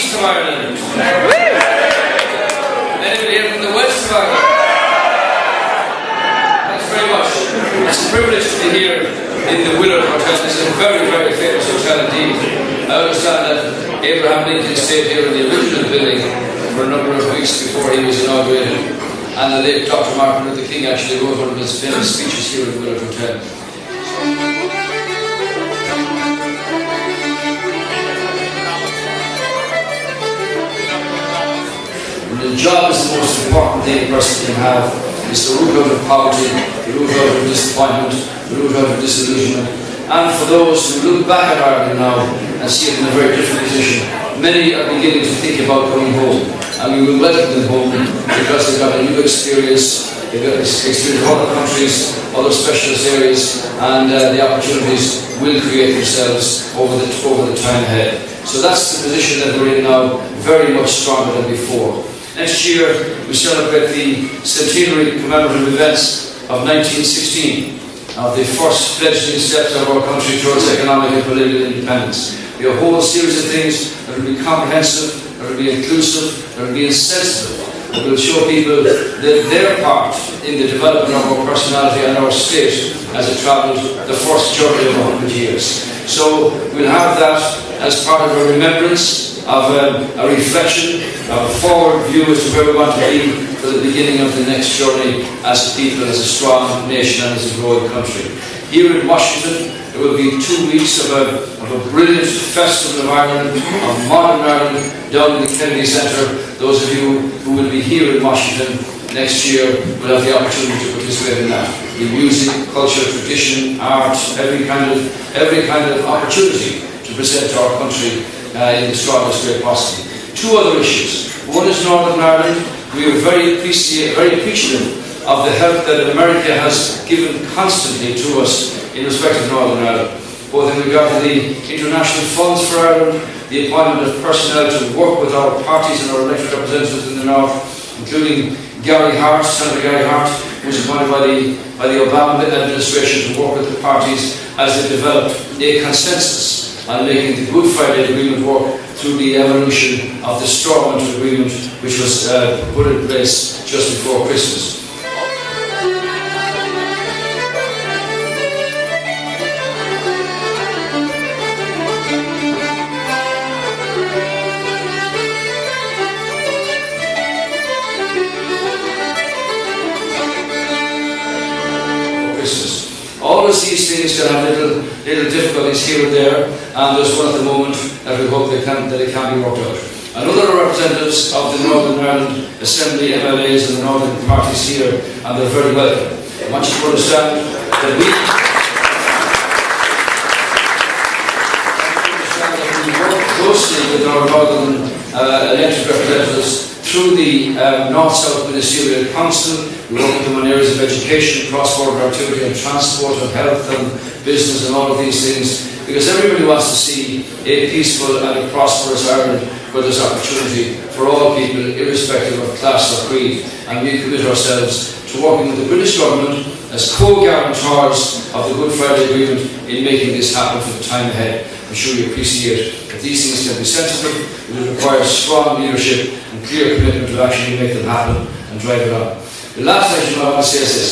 east of Ireland? Anybody here from the west of Ireland? Thanks very much. It's a privilege to be here in the Willard Hotel. This is a very, very famous hotel indeed. I understand that Abraham Lincoln stayed here in the original building for a number of weeks before he was inaugurated, and the late Dr. Martin Luther King actually wrote one of his famous speeches here at the Willard Hotel. The job is the most important thing a person can have. It's the root out of poverty, the root out of disappointment, the root out of disillusionment. And for those who look back at Ireland now and see it in a very different position, many are beginning to think about coming home. And we will welcome them home because they've got a new experience, they've got experience of other countries, other specialist areas, and the opportunities will create themselves over the time ahead. So that's the position that we're in now, very much stronger than before. Next year, we celebrate the centenary commemorative events of 1916, of the first fledgling steps of our country towards economic and political independence. We have a whole series of things that will be comprehensive, that will be inclusive, that will be insensitive, that will show people that their part in the development of our personality and our state as it travelled the first journey of 100 years. So we'll have that as part of a remembrance, of a reflection, of a forward view as to where we want to be for the beginning of the next journey as a people, as a strong nation and as a growing country. Here in Washington, there will be 2 weeks of a brilliant festival of Ireland, of modern Ireland, down in the Kennedy Centre. Those of you who will be here in Washington next year will have the opportunity to participate in that. In music, culture, tradition, art, every kind of opportunity to present to our country in the strongest way possible. 2 other issues. One is Northern Ireland. We are very appreciative of the help that America has given constantly to us in respect of Northern Ireland, both in regard to the international funds for Ireland, the appointment of personnel to work with our parties and our elected representatives in the North, including Senator Gary Hart, who was appointed by the Obama administration to work with the parties as they developed a consensus on making the Good Friday Agreement work through the evolution of the Stormont Agreement, which was put in place just before Christmas. Always these things can have little difficulties here and there, and there's one at the moment that we hope that it can be worked out. Another representatives of the Northern Ireland Assembly, MLAs and the Northern parties here, and they're very welcome. I want you to understand that we work closely with our Northern elected representatives through the North-South Ministerial Council. We work with them on areas of education, cross-border activity and transport and health and business and all of these things, because everybody wants to see a peaceful and a prosperous Ireland where there's opportunity for all people, irrespective of class or creed. And we commit ourselves to working with the British government as co-guarantors of the Good Friday Agreement in making this happen for the time ahead. I'm sure you appreciate that these things can be sensitive, it will require strong leadership and clear commitment to actually make them happen and drive it on. The last thing I want to say is this.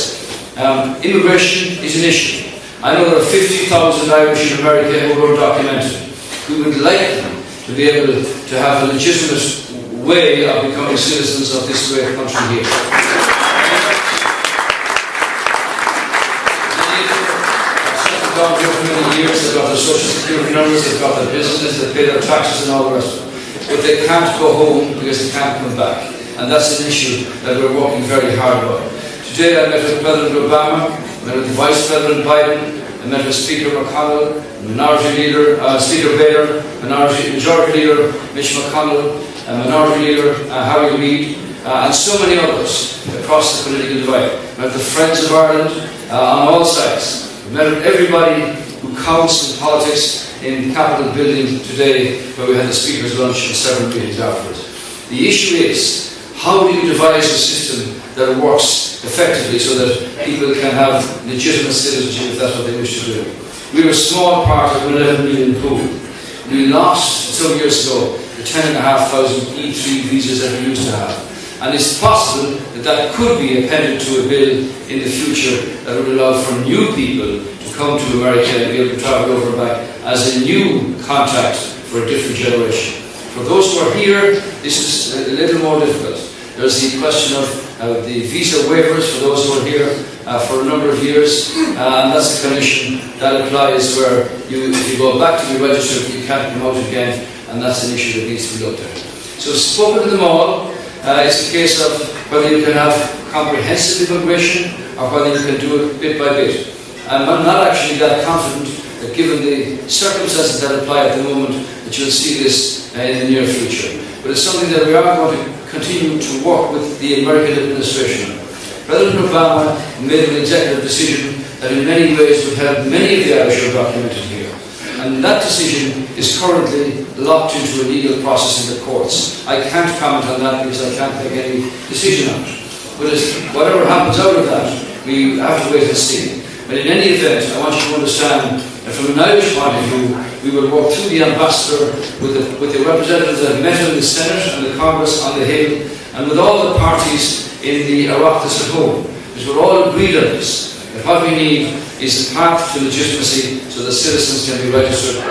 Immigration is an issue. I know there are 50,000 Irish in America who are undocumented. We would like them to be able to have a legitimate way of becoming citizens of this great country here. They've gone here for many years, they've got their social security numbers, they've got their businesses, they pay their taxes and all the rest of it. But they can't go home because they can't come back. And that's an issue that we're working very hard on. Today I met with President Obama, I met with Vice President Biden, I met with Speaker McConnell, Minority Leader, Speaker Bader, Majority Leader Mitch McConnell, Minority Leader Harry Reid, and so many others across the political divide. I met with the Friends of Ireland on all sides. I met with everybody who counts in politics in the Capitol building today, where we had the Speaker's lunch and several meetings afterwards. The issue is, how do you devise a system that works effectively so that people can have legitimate citizenship if that's what they wish to do? We were a small part of an 11 million pool. We lost some years ago the 10,500 E3 visas that we used to have. And it's possible that that could be appended to a bill in the future that would allow for new people to come to America and be able to travel over and back as a new contact for a different generation. For those who are here, this is a little more difficult. There's the question of the visa waivers for those who are here for a number of years, and that's a condition that applies where if you go back to be registered, you can't come out again, and that's an issue that needs to be looked at. So spoken to them all, it's a case of whether you can have comprehensive immigration or whether you can do it bit by bit. I'm not actually that confident that given the circumstances that apply at the moment that you'll see this in the near future. But it's something that we are going to continue to work with the American administration on. President Obama made an executive decision that in many ways would help many of the Irish who are documented here. And that decision is currently locked into a legal process in the courts. I can't comment on that because I can't make any decision on it. But whatever happens out of that, we have to wait and see. But in any event, I want you to understand that from an Irish point of view, we will work through the ambassador with the representatives that met in the Senate and the Congress on the Hill, and with all the parties in the Oireachtas at home, because we're all agreed on this. That what we need is a path to legitimacy so that citizens can be registered.